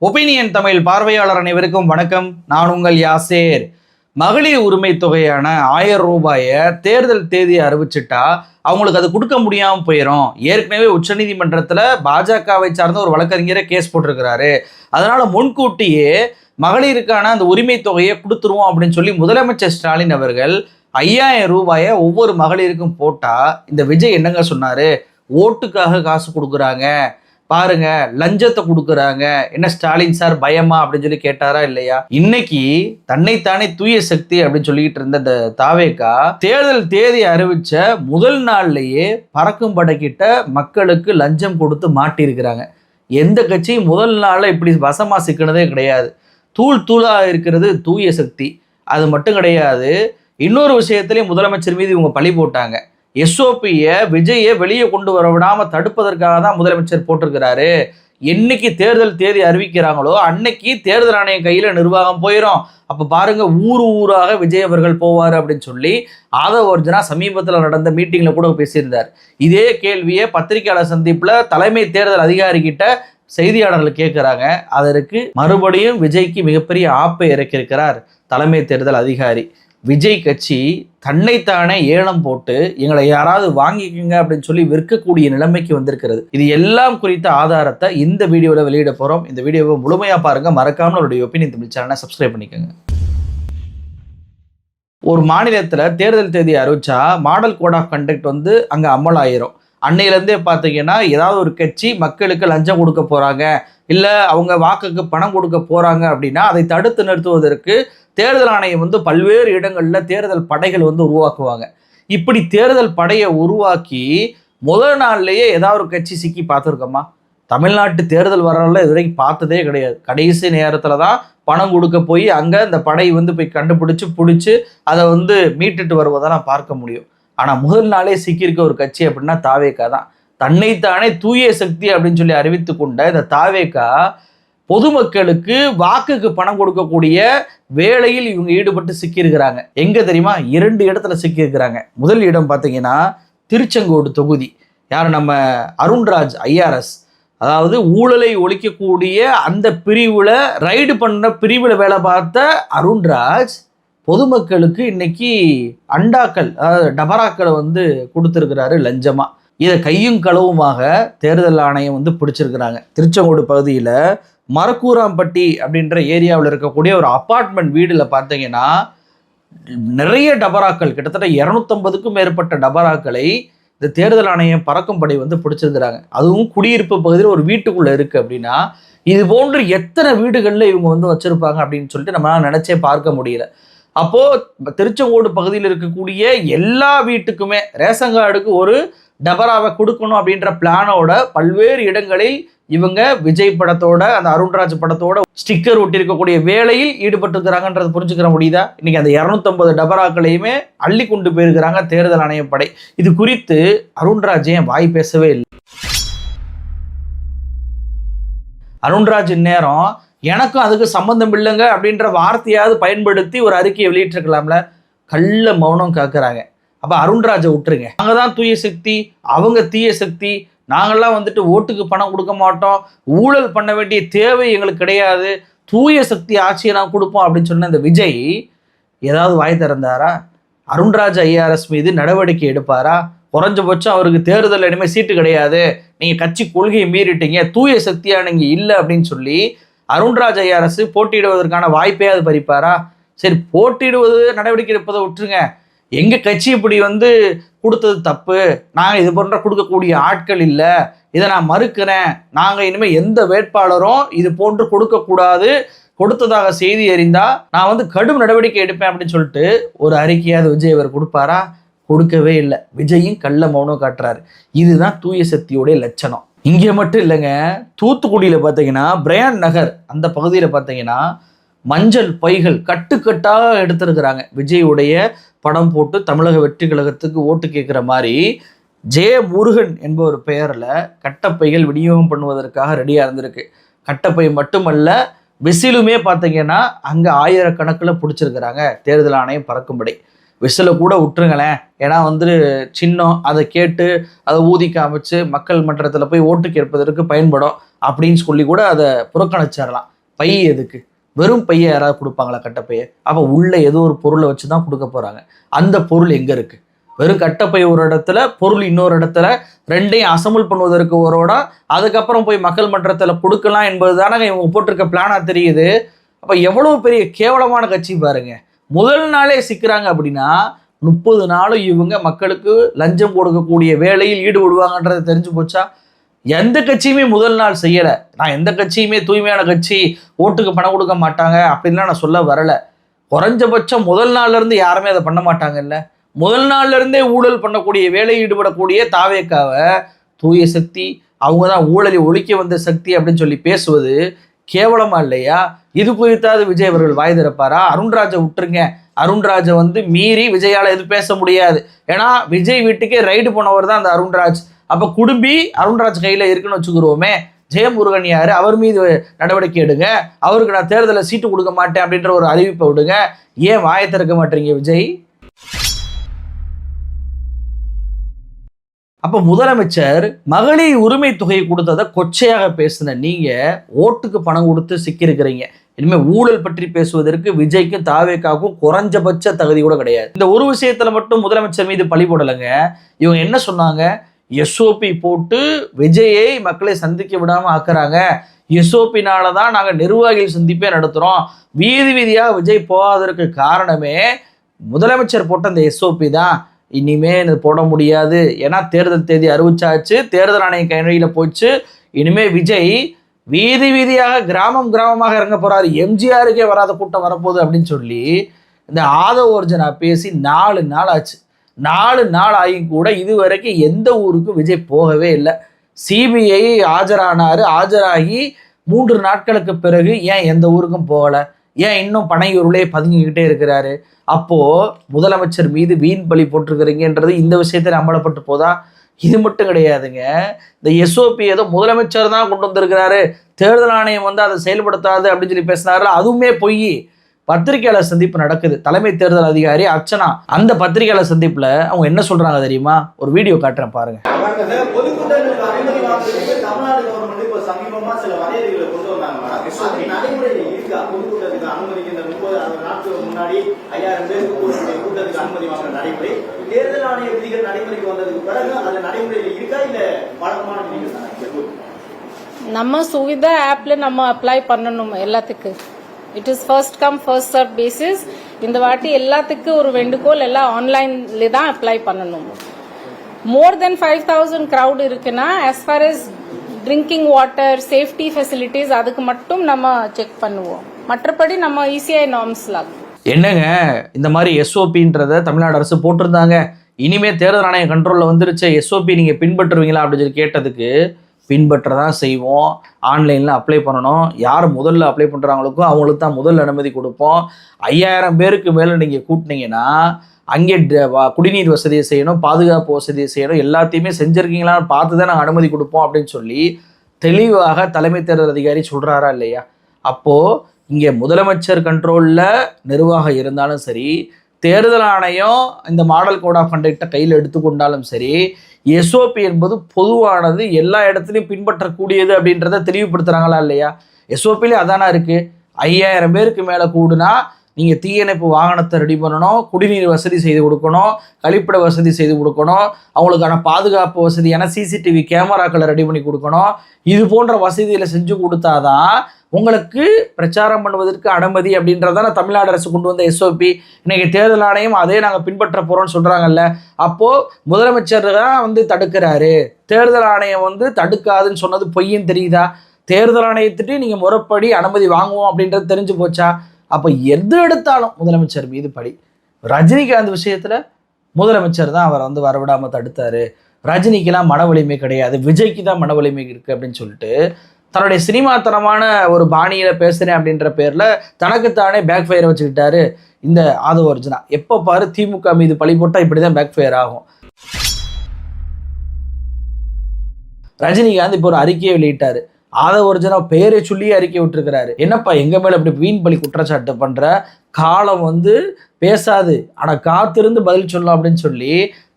Opinion Tamil பார்வையாளர் அனைவருக்கும் வணக்கம். நான் உங்கள் யாசேர். மகளிர் உரிமை தொகையான 1000 ரூபாயை தேர்தல் தேதி அறிவிச்சிட்டா அவங்களுக்கு அது கொடுக்க முடியாம போயிடும். ஏற்கனவே உச்சநீதிமன்றத்தில் பாஜகவை சார்ந்த ஒரு வழக்கறிஞரை கேஸ் போட்டிருக்கிறாரு. அதனால முன்கூட்டியே மகளிருக்கான அந்த உரிமை தொகையை கொடுத்துருவோம் அப்படின்னு சொல்லி முதலமைச்சர் ஸ்டாலின் அவர்கள் 5000 ரூபாயை ஒவ்வொரு மகளிருக்கும் போட்டா இந்த விஜய் என்னங்க சொன்னாரு? ஓட்டுக்காக காசு கொடுக்குறாங்க பாருங்க, லஞ்சத்தை கொடுக்குறாங்க, என்ன ஸ்டாலின் சார் பயமா அப்படின்னு சொல்லி கேட்டாரா இல்லையா? இன்னைக்கு தன்னைத்தானே தூய சக்தி அப்படின்னு சொல்லிட்டு இருந்த இந்த தாவேகா தேர்தல் தேதி அறிவிச்ச முதல் நாள்லயே பறக்கும் படைக்கிட்ட மக்களுக்கு லஞ்சம் கொடுத்து மாட்டியிருக்கிறாங்க. எந்த கட்சியும் முதல் நாள்ல இப்படி வசமா சிக்கினதே கிடையாது. தூள் தூளா இருக்கிறது தூய சக்தி. அது மட்டும் கிடையாது, இன்னொரு விஷயத்திலேயே முதலமைச்சர் மீது இவங்க பழி போட்டாங்க. எஸ்ஓபியை விஜயை வெளியே கொண்டு வர விடாம தடுப்பதற்காக தான் முதலமைச்சர் போட்டிருக்கிறாரு. என்னைக்கு தேர்தல் தேதி அறிவிக்கிறாங்களோ அன்னைக்கு தேர்தல் ஆணையம் கையில நிர்வாகம் போயிடும். அப்ப பாருங்க, ஊராக விஜய் அவர்கள் போவாரு அப்படின்னு சொல்லி ஆதவ அர்ஜுனா சமீபத்தில் நடந்த மீட்டிங்ல கூட பேசியிருந்தார். இதே கேள்வியை பத்திரிகையாளர் சந்திப்புல தலைமை தேர்தல் அதிகாரி கிட்ட செய்தியாளர்கள் கேட்கிறாங்க. அதற்கு மறுபடியும் விஜய்க்கு மிகப்பெரிய ஆப்பை இறக்கியிருக்கிறார் தலைமை தேர்தல் அதிகாரி. விஜய் கட்சி தன்னைத்தானே ஏலம் போட்டு எங்களை யாராவது வாங்கிக்கோங்க அப்படின்னு சொல்லி விற்கக்கூடிய நிலைமைக்கு வந்திருக்கிறது. இது எல்லாம் குறித்த ஆதாரத்தை இந்த வீடியோவில் வெளியிட போகிறோம். இந்த வீடியோவை முழுமையாக பாருங்க. மறக்காம நம்மளுடைய ஒபினியன் தமிழ் சேனலை சப்ஸ்கிரைப் பண்ணிக்கோங்க. ஒரு மாநிலத்தில் தேர்தல் தேதி அறிவிச்சா மாடல் கோட் ஆஃப் கண்டக்ட் அங்கே அமலாயிரும். அன்னையிலேருந்தே பார்த்தீங்கன்னா ஏதாவது ஒரு கட்சி மக்களுக்கு லஞ்சம் கொடுக்க போகிறாங்க, இல்லை அவங்க வாக்குக்கு பணம் கொடுக்க போகிறாங்க அப்படின்னா அதை தடுத்து நிறுத்துவதற்கு தேர்தல் ஆணையம் பல்வேறு இடங்களில் தேர்தல் படைகள் உருவாக்குவாங்க. இப்படி தேர்தல் படையை உருவாக்கி முதல் நாள்லேயே ஏதாவது ஒரு கட்சி சிக்கி பார்த்துருக்கோமா? தமிழ்நாட்டு தேர்தல் வரல இது வரைக்கும் பார்த்ததே கிடையாது. கடைசி நேரத்தில் தான் பணம் கொடுக்க போய் அங்கே இந்த படை போய் கண்டுபிடிச்சு பிடிச்சி அதை மீட்டுட்டு வருவதெல்லாம் பார்க்க முடியும். ஆனால் முதல் நாளே சிக்கியிருக்க ஒரு கட்சி அப்படின்னா தாவேகா தான். தன்னைத்தானே தூய சக்தி அப்படின்னு சொல்லி அறிவித்து கொண்ட இந்த தாவேகா பொதுமக்களுக்கு வாக்குக்கு பணம் கொடுக்கக்கூடிய வேலையில் இவங்க ஈடுபட்டு சிக்கியிருக்கிறாங்க. எங்க தெரியுமா? 2 இடத்துல சிக்கியிருக்கிறாங்க. முதல் இடம் பார்த்தீங்கன்னா திருச்செங்கோடு தொகுதி. யார்? நம்ம அருண்ராஜ் IRS, அதாவது ஊழலை ஒழிக்கக்கூடிய அந்த பிரிவுல ரைடு பண்ண பிரிவுல வேலை பார்த்த அருண்ராஜ் பொதுமக்களுக்கு இன்னைக்கு அண்டாக்கள், அதாவது டபராக்களை கொடுத்துருக்கிறாரு லஞ்சமா. இதை கையும் களவுமாக தேர்தல் ஆணையம் பிடிச்சிருக்கிறாங்க. திருச்செங்கோடு பகுதியில் மரக்கூராம்பட்டி அப்படின்ற ஏரியாவில் இருக்கக்கூடிய ஒரு அப்பார்ட்மெண்ட் வீடில் பார்த்தீங்கன்னா நிறைய டபராக்கள், கிட்டத்தட்ட 250க்கும் மேற்பட்ட டபராக்களை இந்த தேர்தல் ஆணையம் பறக்கும்படை பிடிச்சிருக்கிறாங்க. அதுவும் குடியிருப்பு பகுதியில் ஒரு வீட்டுக்குள்ளே இருக்குது அப்படின்னா இது போன்று எத்தனை வீடுகளில் இவங்க வச்சுருப்பாங்க அப்படின்னு சொல்லிட்டு நம்மளால் நினச்சே பார்க்க முடியல. அப்போது திருச்செங்கோடு பகுதியில் இருக்கக்கூடிய எல்லா வீட்டுக்குமே ரேஷன் கார்டுக்கு ஒரு டபராவை கொடுக்கணும் அப்படின்ற பிளானோட பல்வேறு இடங்களில் இவங்க விஜய் படத்தோட அந்த அருண்ராஜ் படத்தோட ஸ்டிக்கர் ஒட்டி இருக்கக்கூடிய வேலையில் ஈடுபட்டு இருக்கிறாங்கன்றது புரிஞ்சுக்கிற முடியுதா? இன்னைக்கு அந்த 250 டபராக்களையுமே அள்ளி கொண்டு போயிருக்கிறாங்க தேர்தல் ஆணைய படை. இது குறித்து அருண்ராஜ் ஏன் வாய் பேசவே இல்லை? அருண்ராஜ் இந்நேரம் எனக்கும் அதுக்கு சம்பந்தம் இல்லைங்க அப்படின்ற வார்த்தையாவது பயன்படுத்தி ஒரு அறிக்கையை வெளியிட்டிருக்கலாம்ல. கள்ள மௌனம் காக்குறாங்க. அப்ப அருண்ராஜை விட்டுருங்க. நாங்க தான் தூய சக்தி, அவங்க தீய சக்தி, நாங்கள்லாம் ஓட்டுக்கு பணம் கொடுக்க மாட்டோம், ஊழல் பண்ண வேண்டிய தேவை எங்களுக்கு கிடையாது, தூய சக்தி ஆட்சியை நான் கொடுப்போம் அப்படின்னு சொன்ன இந்த விஜய் ஏதாவது வாய் திறந்தாரா? அருண்ராஜ் IRS மீது நடவடிக்கை எடுப்பாரா? குறைஞ்சபட்சம் அவருக்கு தேர்தல் இனிமேல் சீட்டு கிடையாது, நீங்கள் கட்சி கொள்கையை மீறிட்டீங்க, தூய சக்தியா நீங்கள் இல்லை அப்படின்னு சொல்லி அருண்ராஜ் IRS போட்டியிடுவதற்கான வாய்ப்பையாவது பறிப்பாரா? சரி, போட்டியிடுவது நடவடிக்கை எடுப்பதை விட்டுருங்க. எங்கள் கட்சி இப்படி கொடுத்தது தப்பு, நாங்கள் இது போன்ற கொடுக்கக்கூடிய ஆட்கள் இல்லை, இதை நான் மறுக்கிறேன், நாங்கள் இனிமேல் எந்த வேட்பாளரும் இது போன்று கொடுக்கக்கூடாது, கொடுத்ததாக செய்தி அறிந்தால் நான் கடும் நடவடிக்கை எடுப்பேன் அப்படின்னு சொல்லிட்டு ஒரு அறிக்கையாவது விஜய் அவர் கொடுப்பாரா? கொடுக்கவே இல்லை. விஜயும் கள்ள மௌனம் காட்டுறாரு. இதுதான் தூய சக்தியோடைய லட்சணம். இங்கே மட்டும் இல்லைங்க, தூத்துக்குடியில் பார்த்தீங்கன்னா பிரையான் நகர் அந்த பகுதியில் பார்த்தீங்கன்னா மஞ்சள் பைகள் கட்டுக்கட்டாக எடுத்திருக்கிறாங்க. விஜயுடைய படம் போட்டு தமிழக வெற்றி கழகத்துக்கு ஓட்டு கேட்குற மாதிரி முருகன் என்பவர் பெயரில் கட்டப்பைகள் விநியோகம் பண்ணுவதற்காக ரெடியாக இருந்திருக்கு. கட்டப்பை மட்டுமல்ல, விசிலுமே பார்த்தீங்கன்னா அங்கே 1000 கணக்கில் பிடிச்சிருக்கிறாங்க தேர்தல் ஆணையம் பறக்கும்படை. விசில கூட விட்டுருங்களேன், ஏன்னா வந்து சின்னம் அதை கேட்டு அதை ஊதி காமிச்சு மக்கள் மன்றத்தில் போய் ஓட்டு கேட்பதற்கு பயன்படும் அப்படின்னு சொல்லி கூட அதை புறக்கணிச்சிடலாம். பை எதுக்கு? வெறும் பையை யாராவது கொடுப்பாங்களா? கட்டப்பையை? அப்போ உள்ள ஏதோ ஒரு பொருளை வச்சு தான் கொடுக்க போகிறாங்க. அந்த பொருள் எங்கே இருக்குது? வெறும் கட்டப்பை ஒரு இடத்துல, பொருள் இன்னொரு இடத்துல, ரெண்டையும் அசம்பிள் பண்ணுவதற்கு ஒரு இடம், அதுக்கப்புறம் போய் மக்கள் மன்றத்தில் கொடுக்கலாம் என்பது தானே இவங்க போட்டிருக்க பிளானாக தெரியுது. அப்போ எவ்வளோ பெரிய கேவலமான கட்சி பாருங்க. முதல் நாளே சிக்கிறாங்க அப்படின்னா 30 நாளும் இவங்க மக்களுக்கு லஞ்சம் கொடுக்கக்கூடிய வேலையில் ஈடுபடுவாங்கன்றது தெரிஞ்சு போச்சா? எந்த கட்சியுமே முதல் நாள் செய்யலை. நான் எந்த கட்சியுமே தூய்மையான கட்சி, ஓட்டுக்கு பணம் கொடுக்க மாட்டாங்க அப்படின்லாம் நான் சொல்ல வரலை. குறைஞ்சபட்சம் முதல் நாள்ல இருந்து யாருமே அதை பண்ண மாட்டாங்கல்ல. முதல் நாள்ல இருந்தே ஊழல் பண்ணக்கூடிய வேலையில் ஈடுபடக்கூடிய தாவேக்காவை தூய சக்தி, அவங்க தான் ஊழலை ஒழிக்க வந்த சக்தி அப்படின்னு சொல்லி பேசுவது கேவலமா இல்லையா? இது குறித்தாவது விஜய் அவர்கள் வாய் திறப்பாரா? அருண்ராஜை விட்டுருங்க. அருண்ராஜை வந்து மீறி விஜயால எது பேச முடியாது. ஏன்னா விஜய் வீட்டுக்கே ரைடு போனவர் தான் அந்த அருண்ராஜ். அப்ப குடும்பி அருண்ராஜ் கையில இருக்குன்னு வச்சுக்கிறோமே. ஜெயமுருகன் யாரு? அவர் மீது நடவடிக்கை எடுங்க. அவருக்கு நான் தேர்தலில் சீட்டு கொடுக்க மாட்டேன் அப்படின்ற ஒரு அறிவிப்பை விடுங்க. ஏன் வாயை திறக்க மாட்டீங்க விஜய்? அப்போ முதலமைச்சர் மகளிர் உரிமை தொகையை கொடுத்ததை கொச்சையாக பேசின நீங்க ஓட்டுக்கு பணம் கொடுத்து சிக்கியிருக்கிறீங்க. இனிமேல் ஊழல் பற்றி பேசுவதற்கு விஜய்க்கும் தாவேக்காவுக்கும் குறைஞ்சபட்ச தகுதி கூட கிடையாது. இந்த ஒரு விஷயத்துல மட்டும் முதலமைச்சர் மீது பழி போடலைங்க. இவங்க என்ன சொன்னாங்க? எஸ்ஓபி போட்டு விஜயை மக்களை சந்திக்க விடாம ஆக்குறாங்க. எஸ்ஓபினால தான் நாங்கள் நிர்வாகிகள் சந்திப்பே நடத்துகிறோம். வீதி வீதியாக விஜய் போகாததற்கு காரணமே முதலமைச்சர் போட்ட அந்த எஸ்ஓபி தான். இனிமே இது போட முடியாது, ஏன்னா தேர்தல் தேதி அறிவிச்சாச்சு, தேர்தல் ஆணையம் கையில் போச்சு. இனிமே விஜய் வீதி வீதியாக கிராமம் கிராமமாக இறங்க போறாரு. எம்ஜிஆருக்கே வராத கூட்டம் வரப்போகுது அப்படின்னு சொல்லி இந்த ஆதவ ஒர்ஜனா பேசி 4 நாள் ஆச்சு. 4 நாள் ஆகியும் கூட இதுவரைக்கும் எந்த ஊருக்கும் விஜய் போகவே இல்லை. சிபிஐ ஆஜராகி 3 நாட்களுக்கு பிறகு ஏன் எந்த ஊருக்கும் போகலை? ஏன் இன்னும் பனையூருளே பதுங்கிக்கிட்டே இருக்கிறாரு? அப்போ முதலமைச்சர் மீது வீண் பலி போட்டிருக்கிறீங்கன்றது இந்த விஷயத்தில் அமலப்பட்டு போதா? இது மட்டும் கிடையாதுங்க. இந்த எஸ்ஓபி ஏதோ முதலமைச்சர் தான் கொண்டு வந்திருக்கிறாரு, தேர்தல் ஆணையம் வந்து அதை செயல்படுத்தாது அப்படின்னு சொல்லி பேசினாரு. அதுவுமே பொய். பத்திரிகையாளர் சந்திப்பு நடக்குது. தலைமை தேர்தல் அதிகாரி அர்ச்சனா அந்த பத்திரிகையாளர் சந்திப்புல அவங்க என்ன சொல்றாங்க தெரியுமா? ஒரு வீடியோ காட்டுறேன் பாருங்க. நம்ம சுவிதா ஆப்ல நம்ம அப்ளை பண்ணணும் எல்லாத்துக்கும். It is first come first serve basis. இந்த வாட்டி எல்லாத்துக்கும் ஒரு வேண்டுகோள், எல்லாம் ஆன்லைன்ல தான் அப்ளை பண்ணணும். மோர் தென் 5000 crowd இருக்குன்னா as far as drinking water, safety facilities அதுக்கு மட்டும் நம்ம செக் பண்ணுவோம். மற்றபடி நம்ம இசிஐ நார்ம்ஸ் லாகும். என்னங்க இந்த மாதிரி எஸ்ஓபின்றத தமிழ்நாடு அரசு போட்டிருந்தாங்க, இனிமே தேர்தல் ஆணைய கண்ட்ரோலில் வந்துருச்சு, எஸ்ஓபி நீங்கள் பின்பற்றுவீங்களா அப்படின்னு சொல்லி கேட்டதுக்கு பின்பற்ற தான் செய்வோம், ஆன்லைனில் அப்ளை பண்ணணும், யார் முதல்ல அப்ளை பண்ணுறாங்களுக்கோ அவங்களுக்கு தான் முதல் அனுமதி கொடுப்போம், 5000 பேருக்கு மேலே நீங்கள் கூட்டினீங்கன்னா அங்கே குடிநீர் வசதியை செய்யணும், பாதுகாப்பு வசதியை செய்யணும், எல்லாத்தையுமே செஞ்சுருக்கீங்களான்னு பார்த்து தான் நாங்கள் அனுமதி கொடுப்போம் அப்படின்னு சொல்லி தெளிவாக தலைமை தேர்தல் அதிகாரி சொல்கிறாரா இல்லையா? அப்போது இங்கே முதலமைச்சர் கண்ட்ரோலில் நிர்வாகம் இருந்தாலும் சரி, தேர்தல் ஆணையம் இந்த மாடல் கோட் ஆஃப் கண்டக்டை கையில் எடுத்துக்கொண்டாலும் சரி, எஸ்ஓபி என்பது பொதுவானது, எல்லா இடத்துலையும் பின்பற்றக்கூடியது அப்படின்றத தெளிவுபடுத்துகிறாங்களா இல்லையா? எஸ்ஓபிலே அதானா இருக்குது. 5000 பேருக்கு மேலே கூடுனா நீங்கள் தீயணைப்பு வாகனத்தை ரெடி பண்ணணும், குடிநீர் வசதி செய்து கொடுக்கணும், கழிப்பிட வசதி செய்து கொடுக்கணும், அவங்களுக்கான பாதுகாப்பு வசதியான சிசிடிவி கேமராக்களை ரெடி பண்ணி கொடுக்கணும். இது போன்ற வசதிகளை செஞ்சு கொடுத்தாதான் உங்களுக்கு பிரச்சாரம் பண்ணுவதற்கு அனுமதி அப்படின்றதான தமிழ்நாடு அரசு கொண்டு வந்த எஸ்ஓபி. இன்னைக்கு தேர்தல் ஆணையம் அதே நாங்கள் பின்பற்ற போகிறோம்னு சொல்கிறாங்கல்ல. அப்போது முதலமைச்சர் தான் வந்து தடுக்கிறாரு, தேர்தல் ஆணையம் வந்து தடுக்காதுன்னு சொன்னது பொய்ன்னு தெரியுதா? தேர்தல் ஆணையத்திட்டு நீங்கள் முறைப்படி அனுமதி வாங்குவோம் அப்படின்றது தெரிஞ்சு போச்சா? அப்போ எது எடுத்தாலும் முதலமைச்சர் மீது படி. ரஜினிகாந்த் விஷயத்தில் முதலமைச்சர் தான் அவரை வந்து வரவிடாமல் தடுத்தாரு, ரஜினிக்கெல்லாம் மன வலிமை கிடையாது, விஜய்க்கு தான் மன வலிமை இருக்குது அப்படின்னு சொல்லிட்டு தன்னுடைய சினிமாத்தனமான ஒரு பாணியில் பேசுகிறேன் அப்படின்ற பேரில் தனக்குத்தானே பேக் ஃபயரை வச்சுக்கிட்டாரு இந்த ஆதவ அர்ஜுனா. எப்போ பாரு திமுக மீது பழி போட்டால் இப்படி தான் பேக் ஃபயர் ஆகும். ரஜினிகாந்த் இப்போ ஒரு அறிக்கையை வெளியிட்டாரு. ஆதவ அர்ஜுனா பேரை சொல்லி அறிக்கை விட்டுருக்கிறாரு. என்னப்பா எங்க மேல இப்படி வீண் பலி குற்றச்சாட்டு பண்ற, காலம் வந்து பேசாது, ஆனால் காத்திருந்து பதில் சொல்லலாம் அப்படின்னு சொல்லி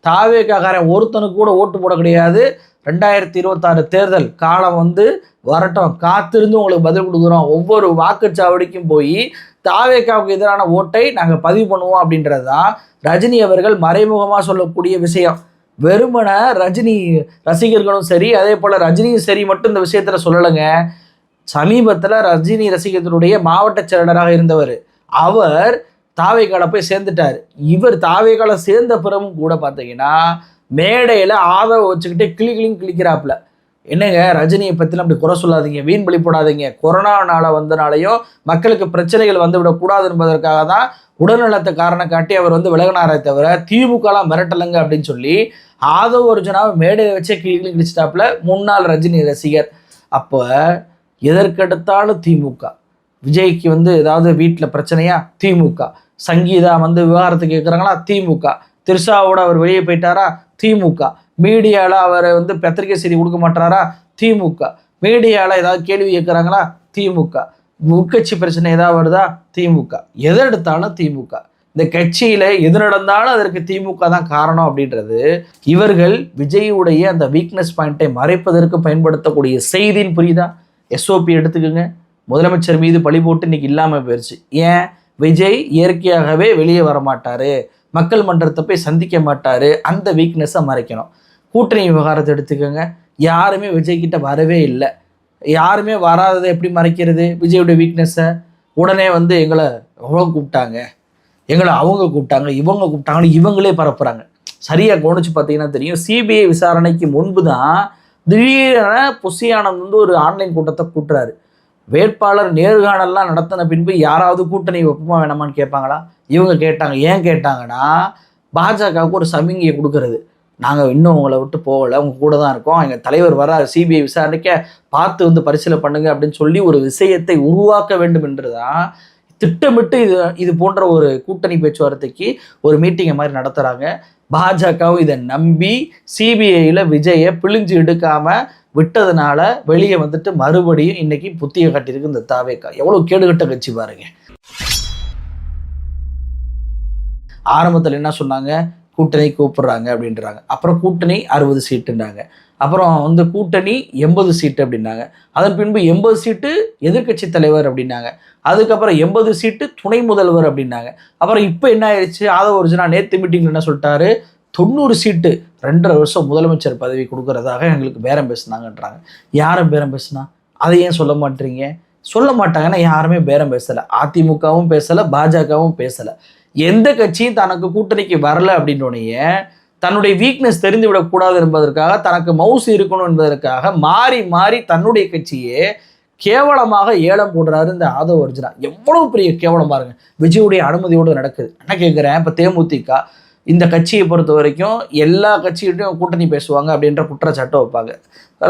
தாவேக்காரன் ஒருத்தனுக்கு கூட ஓட்டு போட கிடையாது. 2026 தேர்தல் காலம் வந்து வரட்டும், காத்திருந்து உங்களுக்கு பதில் கொடுக்குறோம், ஒவ்வொரு வாக்குச்சாவடிக்கும் போய் தாவேக்காவுக்கு எதிரான ஓட்டை நாங்கள் பதிவு பண்ணுவோம் அப்படின்றது தான் ரஜினி அவர்கள் மறைமுகமாக சொல்லக்கூடிய விஷயம். வெறுமன ரஜினி ரசிகர்களும் சரி, அதே போல் ரஜினியும் சரி மட்டும் இந்த விஷயத்தில் சொல்லலைங்க. சமீபத்தில் ரஜினி ரசிகர்களுடைய மாவட்ட செயலராக இருந்தவர் அவர் தாவேக்கால போய் சேர்ந்துட்டார். இவர் தாவேக்கால சேர்ந்த பிறகும் கூட பார்த்தீங்கன்னா மேடையில் ஆதரவு வச்சுக்கிட்டே கிளிக்கிறாப்புல. என்னங்க ரஜினியை பற்றிலாம் அப்படி குறை சொல்லாதீங்க, வீண் பலி போடாதீங்க, கொரோனானால வந்தனாலையும் மக்களுக்கு பிரச்சனைகள் வந்து விடக்கூடாது என்பதற்காக தான் உடல்நலத்தை காரணம் காட்டி அவர் வந்து விலகினாரே தவிர திமுகலாம் மிரட்டலைங்க அப்படின்னு சொல்லி ஆதவ ஒரிஜினாவை மேடையை வச்சே கிழிச்சிட்டாப்புல முன்னாள் ரஜினி ரசிகர். அப்போ எதற்கெடுத்தாலும் திமுக, விஜய்க்கு வந்து ஏதாவது வீட்டில் பிரச்சனையா திமுக, சங்கீதா வந்து விவகாரத்துக்கு கேட்குறாங்களா திமுக, திரிஷாவோட அவர் வெளியே போயிட்டாரா திமுக, மீடியாவில் அவரை வந்து பத்திரிகை செய்தி கொடுக்க மாட்டாரா திமுக, மீடியாவில் ஏதாவது கேள்வி கேட்குறாங்களா திமுக, உட்கட்சி பிரச்சனை ஏதாவது வருதா திமுக, எதை எடுத்தாலும் திமுக. இந்த கட்சியில் எது நடந்தாலும் அதற்கு திமுக தான் காரணம் அப்படின்றது இவர்கள் விஜயுடைய அந்த வீக்னஸ் பாயிண்ட்டை மறைப்பதற்கு பயன்படுத்தக்கூடிய செய்தின்னு புரியுதா? எஸ்ஓபி எடுத்துக்கோங்க, முதலமைச்சர் மீது பழி போட்டு இன்னைக்கு இல்லாமல் போயிடுச்சு. ஏன்? விஜய் இயற்கையாகவே வெளியே வர மாட்டார், மக்கள் மன்றத்தை போய் சந்திக்க மாட்டார், அந்த வீக்னஸை மறைக்கணும். கூட்டணி விவகாரத்தை எடுத்துக்கோங்க, யாருமே விஜய்கிட்ட வரவே இல்லை, யாருமே வராததை எப்படி மறைக்கிறது? விஜயோட வீக்னஸை உடனே வந்து எங்களை அவங்க கூப்பிட்டாங்க, எங்களை அவங்க கூப்பிட்டாங்க, இவங்க கூப்பிட்டாங்கன்னு இவங்களே பரப்புகிறாங்க. சரியாக கவனிச்சு பார்த்தீங்கன்னா தெரியும், சிபிஐ விசாரணைக்கு முன்பு தான் திடீரென புஷி ஆனந்த் வந்து ஒரு ஆன்லைன் கூட்டத்தை கூட்டுறாரு. வேட்பாளர் நேர்காணல்லாம் நடத்தின பின்பு யாராவது கூட்டணி வைப்போமா வேணாமான்னு கேட்பாங்களா? இவங்க கேட்டாங்க. ஏன் கேட்டாங்கன்னா பாஜகவுக்கு ஒரு சமிகையை கொடுக்கறது, நாங்கள் இன்னும் உங்களை விட்டு போகலை, உங்கள் கூட தான் இருக்கோம், எங்கள் தலைவர் வர்றாரு, சிபிஐ விசாரணைக்க பார்த்து வந்து பரிசீலனை பண்ணுங்க அப்படின்னு சொல்லி ஒரு விஷயத்தை உருவாக்க வேண்டும் என்று தான் திட்டமிட்டு இது போன்ற ஒரு கூட்டணி பேச்சுவார்த்தைக்கு ஒரு மீட்டிங்கை மாதிரி நடத்துகிறாங்க. பாஜகவும் இதை நம்பி சிபிஐயில் விஜயை பிழிஞ்சு எடுக்காமல் விட்டதுனால வெளியே வந்துட்டு மறுபடியும் இன்னைக்கு புத்திய கட்டியிருக்கு இந்த தாவேக்கா. எவ்வளோ கேடுகட்ட கட்சி பாருங்க. ஆரம்பத்தில் என்ன சொன்னாங்க? கூட்டணி கூப்பிடுறாங்க அப்படின்றாங்க, அப்புறம் கூட்டணி 60 சீட்டுன்றாங்க, அப்புறம் வந்து கூட்டணி 80 சீட்டு அப்படின்னாங்க, அதன் பின்பு 80 சீட்டு எதிர்கட்சி தலைவர் அப்படின்னாங்க, அதுக்கப்புறம் 80 சீட்டு துணை முதல்வர் அப்படின்னாங்க. அப்புறம் இப்போ என்ன ஆயிடுச்சு? ஆதவ ஒரிஜினா நேற்று மீட்டிங்ல என்ன சொல்லிட்டாரு? 90 சீட்டு 2.5 வருஷம் முதலமைச்சர் பதவி கொடுக்கறதாக எங்களுக்கு பேரம் பேசுனாங்கன்றாங்க. யாரும் பேரம் பேசுனா? அதை ஏன் சொல்ல மாட்டீங்க? சொல்ல மாட்டாங்கன்னா யாருமே பேரம் பேசலை, அதிமுகவும் பேசலை, பாஜகவும் பேசலை. எந்த கட்சியும் தனக்கு கூட்டணிக்கு வரல அப்படின்னோடனே தன்னுடைய வீக்னஸ் தெரிந்து விடக்கூடாது என்பதற்காக, தனக்கு மவுசு இருக்கணும் என்பதற்காக மாறி மாறி தன்னுடைய கட்சியே கேவலமாக ஏலம் போடுறாரு இந்த ஆதவ ஒரிஜினா. எவ்வளவு பெரிய கேவலம் பாருங்க, விஜயுடைய அனுமதியோடு நடக்குது. என்ன கேட்குறேன், இப்போ தேமுதிக இந்த கட்சியை பொறுத்த வரைக்கும் எல்லா கட்சிகிட்டையும் கூட்டணி பேசுவாங்க அப்படின்ற குற்றச்சாட்டை வைப்பாங்க.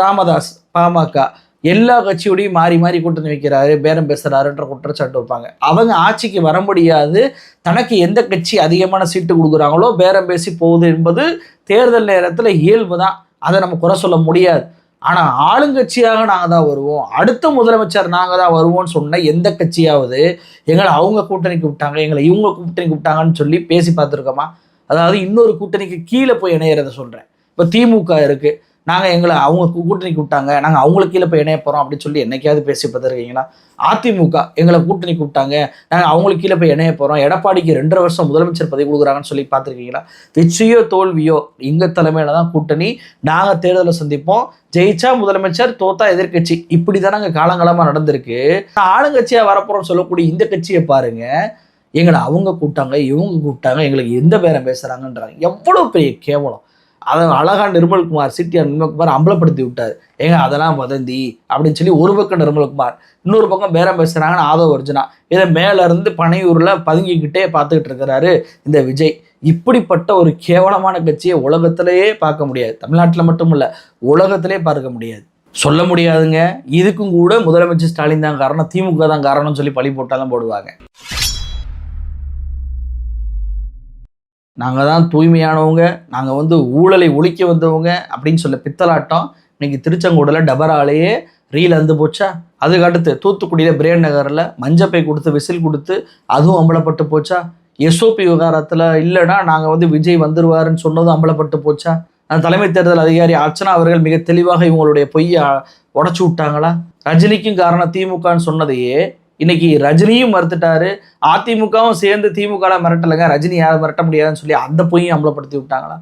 ராமதாஸ் பாமக எல்லா கட்சியோடையும் மாறி மாறி கூட்டணி வைக்கிறாரு, பேரம் பேசுறாருன்ற குற்றச்சாட்டு வைப்பாங்க. அவங்க ஆட்சிக்கு வர முடியாது, தனக்கு எந்த கட்சி அதிகமான சீட்டு கொடுக்குறாங்களோ பேரம் பேசி போகுது என்பது தேர்தல் நேரத்தில் இயல்பு தான், அதை நம்ம குறை சொல்ல முடியாது. ஆனால் ஆளுங்கட்சியாக நாங்கள் தான் வருவோம், அடுத்த முதலமைச்சர் நாங்கள் தான் வருவோம்னு சொன்ன எந்த கட்சியாவது எங்களை அவங்க கூட்டணி கூப்பிட்டாங்க, எங்களை இவங்க கூட்டணி கூப்பிட்டாங்கன்னு சொல்லி பேசி பார்த்துருக்கோமா? அதாவது இன்னொரு கூட்டணிக்கு கீழே போய் இணையிறத சொல்கிறேன். இப்போ திமுக இருக்குது, நாங்கள் எங்களை அவங்க கூட்டணி கூப்பிட்டாங்க, நாங்கள் அவங்களுக்கு கீழே போய் இணைய போகிறோம் அப்படின்னு சொல்லி என்னைக்காவது பேசி பார்த்துருக்கீங்களா? அதிமுக எங்களை கூட்டணி கூப்பிட்டாங்க, நாங்கள் அவங்களுக்கு கீழே போய் இணைய போகிறோம், எடப்பாடிக்கு 2.5 வருஷம் முதலமைச்சர் பதவி கொடுக்குறாங்கன்னு சொல்லி பார்த்துருக்கீங்களா? வெற்றியோ தோல்வியோ எங்கள் தலைமையில தான் கூட்டணி, நாங்கள் தேர்தலில் சந்திப்போம், ஜெயிச்சா முதலமைச்சர், தோத்தா எதிர்கட்சி, இப்படி தான் நாங்கள் காலங்காலமாக நடந்திருக்கு. ஆளுங்கட்சியாக வரப்போகிறோம்னு சொல்லக்கூடிய இந்த கட்சியை பாருங்க, எங்களை அவங்க கூப்பிட்டாங்க, இவங்க கூப்பிட்டாங்க, எங்களுக்கு எந்த பேரம் பேசுகிறாங்கன்றாங்க. எவ்வளோ பெரிய கேவலம். அதை அழகா நிர்மல்குமார், சிடிஆர் நிர்மல்குமார் அம்பலப்படுத்தி விட்டார். ஏங்க அதெல்லாம் வதந்தி அப்படின்னு சொல்லி ஒரு பக்கம் நிர்மல்குமார், இன்னொரு பக்கம் பேரம் பேசுகிறாங்கன்னு ஆதவ ஒரிஜினா, இதை மேலேருந்து பனையூரில் பதுங்கிக்கிட்டே பார்த்துக்கிட்டு இருக்கிறாரு இந்த விஜய். இப்படிப்பட்ட ஒரு கேவலமான கட்சியை உலகத்திலேயே பார்க்க முடியாது, தமிழ்நாட்டில் மட்டும் இல்லை உலகத்திலே பார்க்க முடியாது, சொல்ல முடியாதுங்க. இதுக்கும் கூட முதலமைச்சர் ஸ்டாலின் தான் காரணம், திமுக தான் காரணம்னு சொல்லி பழி போட்டாலும் போடுவாங்க. நாங்கள் தான் தூய்மையானவங்க, நாங்கள் வந்து ஊழலை ஒழிக்க வந்தவங்க அப்படின்னு சொல்ல பித்தலாட்டம் இன்னைக்கு திருச்செங்கோடில் டபராலேயே ரீல் அந்து போச்சா? அதுக்கு அடுத்து தூத்துக்குடியில் பிரேம் நகரில் மஞ்சப்பை கொடுத்து விசில் கொடுத்து அதுவும் அம்பலப்பட்டு போச்சா? எஸ்ஓபி விவகாரத்தில் இல்லைன்னா நாங்கள் விஜய் வந்துருவாருன்னு சொன்னதும் அம்பலப்பட்டு போச்சா? அந்த தலைமை தேர்தல் அதிகாரி அர்ச்சனா அவர்கள் மிக தெளிவாக இவங்களுடைய பொய்யை உடச்சி விட்டாங்களா? ரஜினிக்கும் காரணம் திமுகன்னு சொன்னதையே இன்னைக்கு ரஜினியும் மறுத்துட்டாரு, அதிமுகவும் சேர்ந்து திமுக மிரட்டலைங்க, ரஜினி யாரும் மிரட்ட முடியாதுன்னு சொல்லி அந்த பொய்யும் அம்பலப்படுத்தி விட்டாங்களா?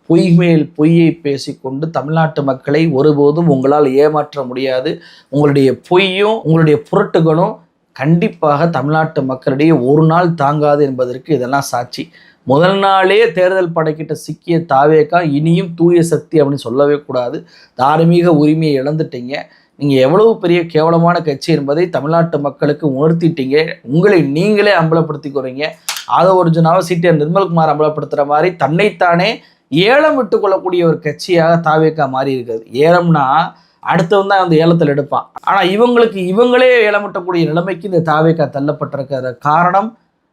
பொய் மேல் பொய்யை பேசிக்கொண்டு தமிழ்நாட்டு மக்களை ஒருபோதும் உங்களால் ஏமாற்ற முடியாது. உங்களுடைய பொய்யும் உங்களுடைய புரட்டுகளும் கண்டிப்பாக தமிழ்நாட்டு மக்களிடையே ஒரு நாள் தாங்காது என்பதற்கு இதெல்லாம் சாட்சி. முதல் நாளே தேர்தல் படைக்கிட்ட சிக்கிய தாவேகா இனியும் தூய சக்தி அப்படின்னு சொல்லவே கூடாது. தார்மீக உரிமையை இழந்துட்டீங்க. நீங்கள் எவ்வளவு பெரிய கேவலமான கட்சி என்பதை தமிழ்நாட்டு மக்களுக்கு உணர்த்திட்டீங்க. உங்களை நீங்களே அம்பலப்படுத்திக்கிறீங்க. ஆதவர்ஜுனாவை சிடிஆர் நிர்மல்குமார் அம்பலப்படுத்துகிற மாதிரி தன்னைத்தானே ஏலம் விட்டு கொள்ளக்கூடிய ஒரு கட்சியாக தாவேகா மாறி இருக்கிறது. ஏலம்னா அடுத்தவன் தான் ஏலத்தில் எடுப்பான். ஆனால் இவங்களே ஏலம் விட்டக்கூடிய நிலைமைக்கு இந்த தாவேகா தள்ளப்பட்டிருக்கிற காரணம்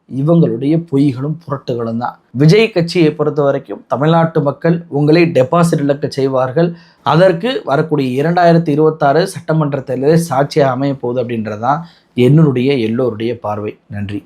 இவங்களுடைய பொய்களும் புரட்டுகளும் தான். விஜய் கட்சியை பொறுத்த வரைக்கும் தமிழ்நாட்டு மக்கள் உங்களை டெபாசிட் இழக்க செய்வார்கள். அதற்கு வரக்கூடிய 2026 சட்டமன்ற தேர்தலில் சாட்சியாக அமைய போகுது அப்படின்றதான் என்னுடைய எல்லோருடைய பார்வை. நன்றி.